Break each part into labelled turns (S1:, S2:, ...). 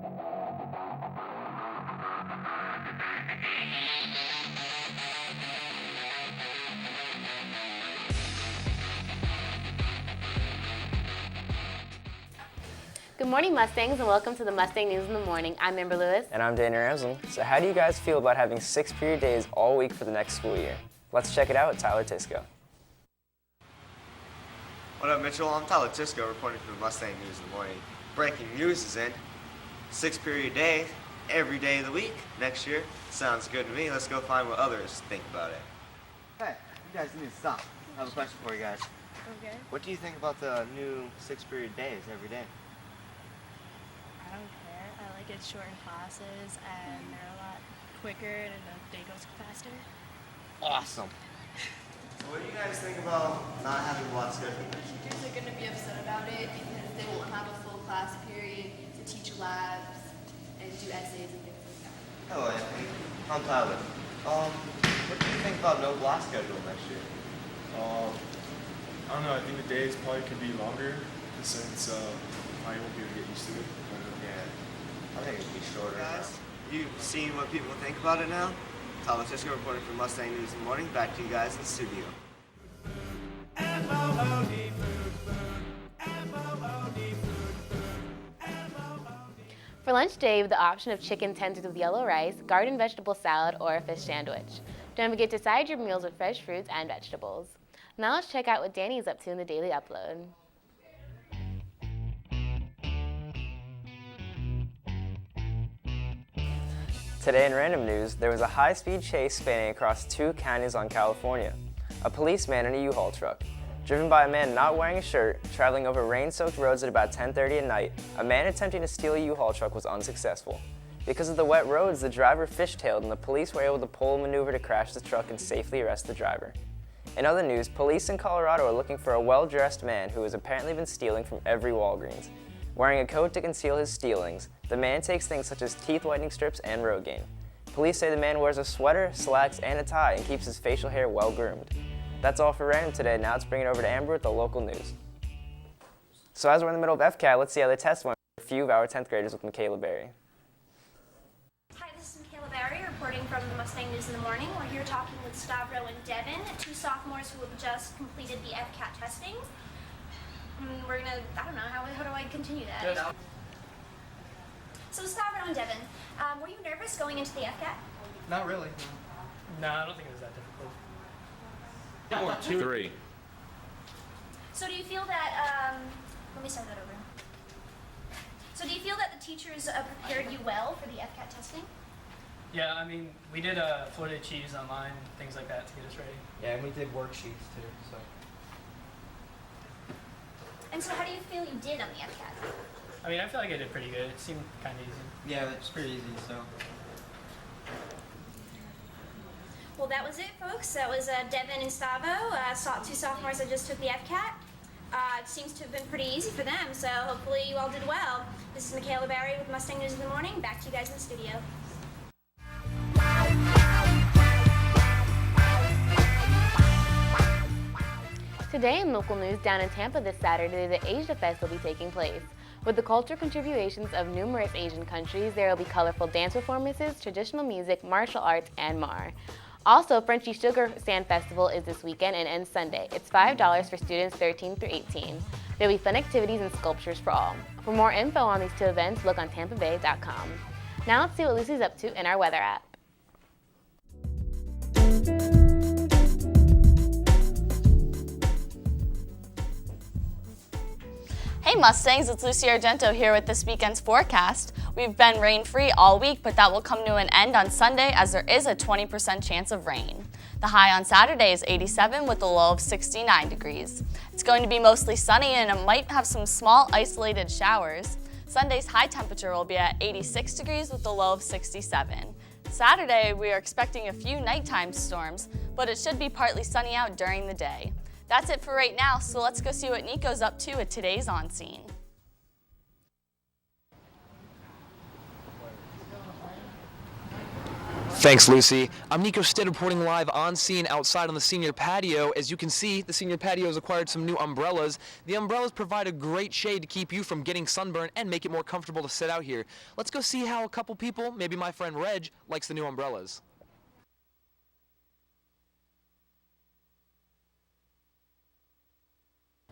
S1: Good morning, Mustangs, and welcome to the Mustang News in the Morning. I'm Amber Lewis.
S2: And I'm Daniel Ramsel. So how do you guys feel about having 6 period days all week for the next school year? Let's check it out with Tyler Tisco.
S3: What up, Mitchell? I'm Tyler Tisco reporting for the Mustang News in the Morning. Breaking news is in. 6 period day, every day of the week next year. Sounds good to me. Let's go find what others think about it.
S4: Hey, you guys need to stop. I have a question for you guys.
S5: Okay.
S4: What do you think about the new 6 period days every day?
S5: I don't care. I like it shortened classes and they're a lot quicker and the day goes faster.
S4: Awesome.
S3: So what do you guys think about not having a block schedule?
S6: Teachers are going to be upset about it because they won't have a full class period to teach labs and do essays and things like that.
S4: Hello, Anthony. I'm Tyler. What do you think about no block schedule next year?
S7: I don't know. I think the days probably could be longer since I won't be able to get used to it.
S4: Yeah. I think it'd be shorter.
S3: Guys, you've seen what people think about it now? Tyler Tisco reporting for Mustang News in the Morning. Back to you guys in the studio.
S1: For lunch today, with the option of chicken tenders with yellow rice, garden vegetable salad, or a fish sandwich. Don't forget to side your meals with fresh fruits and vegetables. Now let's check out what Danny's up to in the Daily Upload.
S2: Today in random news, there was a high-speed chase spanning across 2 counties on California. A policeman in a U-Haul truck. Driven by a man not wearing a shirt, traveling over rain-soaked roads at about 10:30 at night, a man attempting to steal a U-Haul truck was unsuccessful. Because of the wet roads, the driver fishtailed and the police were able to pull a maneuver to crash the truck and safely arrest the driver. In other news, police in Colorado are looking for a well-dressed man who has apparently been stealing from every Walgreens. Wearing a coat to conceal his stealings, the man takes things such as teeth whitening strips and Rogaine. Police say the man wears a sweater, slacks, and a tie and keeps his facial hair well groomed. That's all for Random today. Now let's bring it over to Amber with the local news. So as we're in the middle of FCAT, let's see how the test went for a few of our 10th graders with Michaela Berry.
S8: Hi, this is Michaela Barry reporting from the Mustang News in the Morning. We're here talking with Stavro and Devin, 2 sophomores who have just completed the FCAT testing. We're gonna, I don't know, how do I continue that? So Stavro and Devin, were you nervous going into the FCAT?
S9: Not really.
S10: No, I don't think it was that difficult.
S9: Or 2 or 3.
S8: So do you feel that, let me start that over. So do you feel that the teachers prepared you well for the FCAT testing?
S10: Yeah, I mean, we did floated cheese online, things like that to get us ready.
S9: Yeah, and we did worksheets too. So.
S8: And so how do you feel you did on the FCAT?
S10: I mean, I feel like I did pretty good. It seemed kind of easy.
S9: Yeah, it's pretty easy. So.
S8: Well, that was it, folks. That was Devin and Stavo, 2 sophomores that just took the FCAT. It seems to have been pretty easy for them, so hopefully you all did well. This is Michaela Barry with Mustang News in the Morning. Back to you guys in the studio.
S1: Today in local news, down in Tampa this Saturday, the Asia Fest will be taking place. With the cultural contributions of numerous Asian countries, there will be colorful dance performances, traditional music, martial arts, and more. Also, Frenchy Sugar Sand Festival is this weekend and ends Sunday. It's $5 for students 13 through 18. There will be fun activities and sculptures for all. For more info on these 2 events, look on tampabay.com. Now let's see what Lucy's up to in our weather app.
S11: Hey Mustangs, it's Lucy Argento here with this weekend's forecast. We've been rain-free all week, but that will come to an end on Sunday as there is a 20% chance of rain. The high on Saturday is 87 with a low of 69 degrees. It's going to be mostly sunny and it might have some small isolated showers. Sunday's high temperature will be at 86 degrees with a low of 67. Saturday, we are expecting a few nighttime storms, but it should be partly sunny out during the day. That's it for right now, so let's go see what Nico's up to at today's On Scene.
S12: Thanks, Lucy. I'm Nico Stead reporting live on scene outside on the senior patio. As you can see, the senior patio has acquired some new umbrellas. The umbrellas provide a great shade to keep you from getting sunburned and make it more comfortable to sit out here. Let's go see how a couple people, maybe my friend Reg, likes the new umbrellas.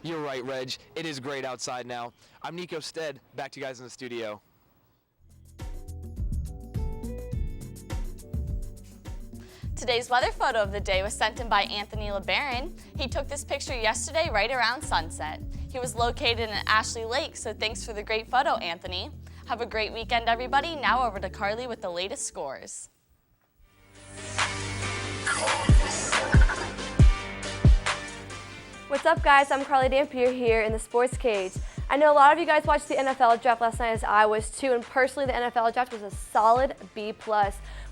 S12: You're right, Reg. It is great outside now. I'm Nico Stead. Back to you guys in the studio.
S11: Today's weather photo of the day was sent in by Anthony LeBaron. He took this picture yesterday right around sunset. He was located in Ashley Lake, so thanks for the great photo, Anthony. Have a great weekend, everybody. Now over to Carly with the latest scores.
S13: What's up, guys? I'm Carly Dampier here in the Sports Cage. I know a lot of you guys watched the NFL draft last night, as I was too, and personally the NFL draft was a solid B+.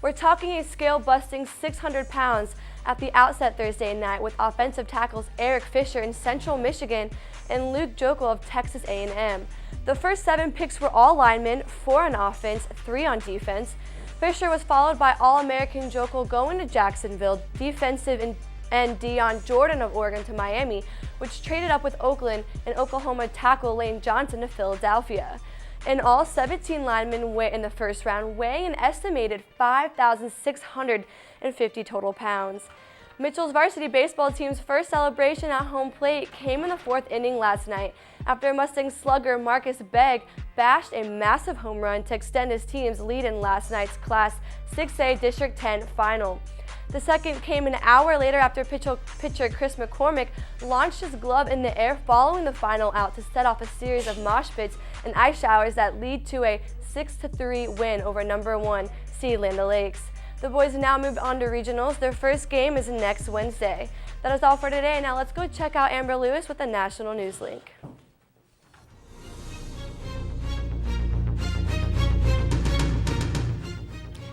S13: We're talking a scale-busting 600 pounds at the outset Thursday night with offensive tackles Eric Fisher in Central Michigan and Luke Joeckel of Texas A&M. The first 7 picks were all linemen, 4 on offense, 3 on defense. Fisher was followed by All-American Joeckel going to Jacksonville, defensive and Deion Jordan of Oregon to Miami, which traded up with Oakland, and Oklahoma tackle Lane Johnson to Philadelphia. In all, 17 linemen went in the first round, weighing an estimated 5,650 total pounds. Mitchell's varsity baseball team's first celebration at home plate came in the 4th inning last night after Mustang slugger Marcus Begg bashed a massive home run to extend his team's lead in last night's Class 6A District 10 final. The second came an hour later after pitcher Chris McCormick launched his glove in the air following the final out to set off a series of mosh pits and ice showers that lead to a 6-3 win over number 1 seed Land O'Lakes. The boys now moved on to regionals. Their first game is next Wednesday. That is all for today. Now let's go check out Amber Lewis with the National News Link.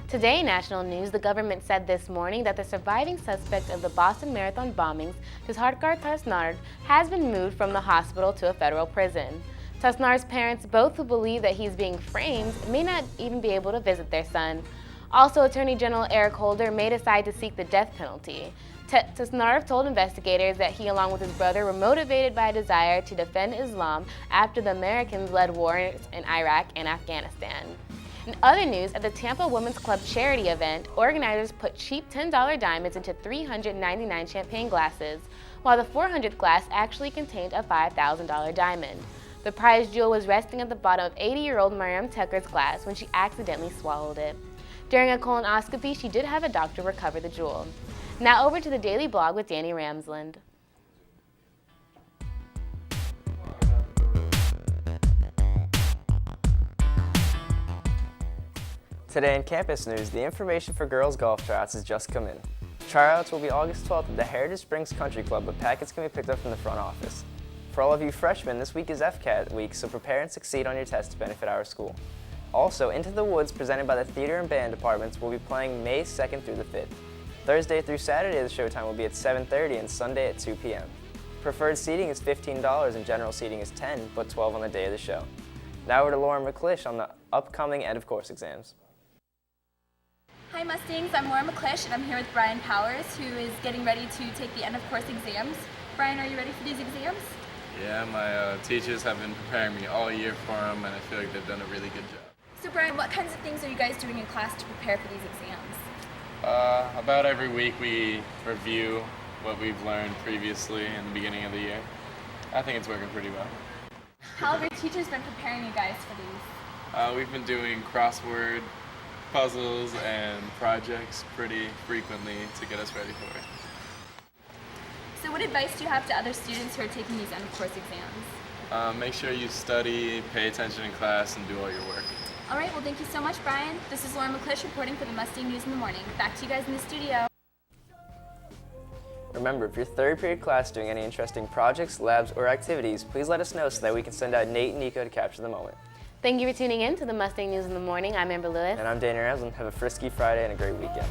S1: Today in national news, the government said this morning that the surviving suspect of the Boston Marathon bombings, Tushar Tasnard, has been moved from the hospital to a federal prison. Tasnard's parents, both who believe that he's being framed, may not even be able to visit their son. Also, Attorney General Eric Holder may decide to seek the death penalty. Tasnard told investigators that he, along with his brother, were motivated by a desire to defend Islam after the Americans led wars in Iraq and Afghanistan. In other news, at the Tampa Women's Club charity event, organizers put cheap $10 diamonds into 399 champagne glasses, while the 400th glass actually contained a $5,000 diamond. The prize jewel was resting at the bottom of 80-year-old Mariam Tucker's glass when she accidentally swallowed it. During a colonoscopy, she did have a doctor recover the jewel. Now over to the Daily Blog with Danny Ramsland.
S2: Today in campus news, the information for girls golf tryouts has just come in. Tryouts will be August 12th at the Heritage Springs Country Club, but packets can be picked up from the front office. For all of you freshmen, this week is FCAT week, so prepare and succeed on your test to benefit our school. Also, Into the Woods, presented by the Theater and Band departments, will be playing May 2nd through the 5th. Thursday through Saturday, the showtime will be at 7:30 and Sunday at 2 p.m. Preferred seating is $15 and general seating is $10, but $12 on the day of the show. Now over to Lauren McClish on the upcoming end-of-course exams.
S6: Hi Mustangs, I'm Laura McClish and I'm here with Brian Powers, who is getting ready to take the end of course exams. Brian, are you ready for these exams?
S14: Yeah, my teachers have been preparing me all year for them, and I feel like they've done a really good job.
S6: So Brian, what kinds of things are you guys doing in class to prepare for these exams?
S14: About every week we review what we've learned previously in the beginning of the year. I think it's working pretty well.
S6: How have your teachers been preparing you guys for these?
S14: We've been doing crossword puzzles and projects pretty frequently to get us ready for it.
S6: So what advice do you have to other students who are taking these end-of-course exams?
S14: Make sure you study, pay attention in class, and do all your work.
S6: All right, well thank you so much, Brian. This is Laura McClish reporting for the Mustang News in the Morning. Back to you guys in the studio.
S2: Remember, if your third period class is doing any interesting projects, labs, or activities, please let us know so that we can send out Nate and Nico to capture the moment.
S1: Thank you for tuning in to the Mustang News in the Morning. I'm Amber Lewis.
S2: And I'm Danny Ramsland. Have a frisky Friday and a great weekend.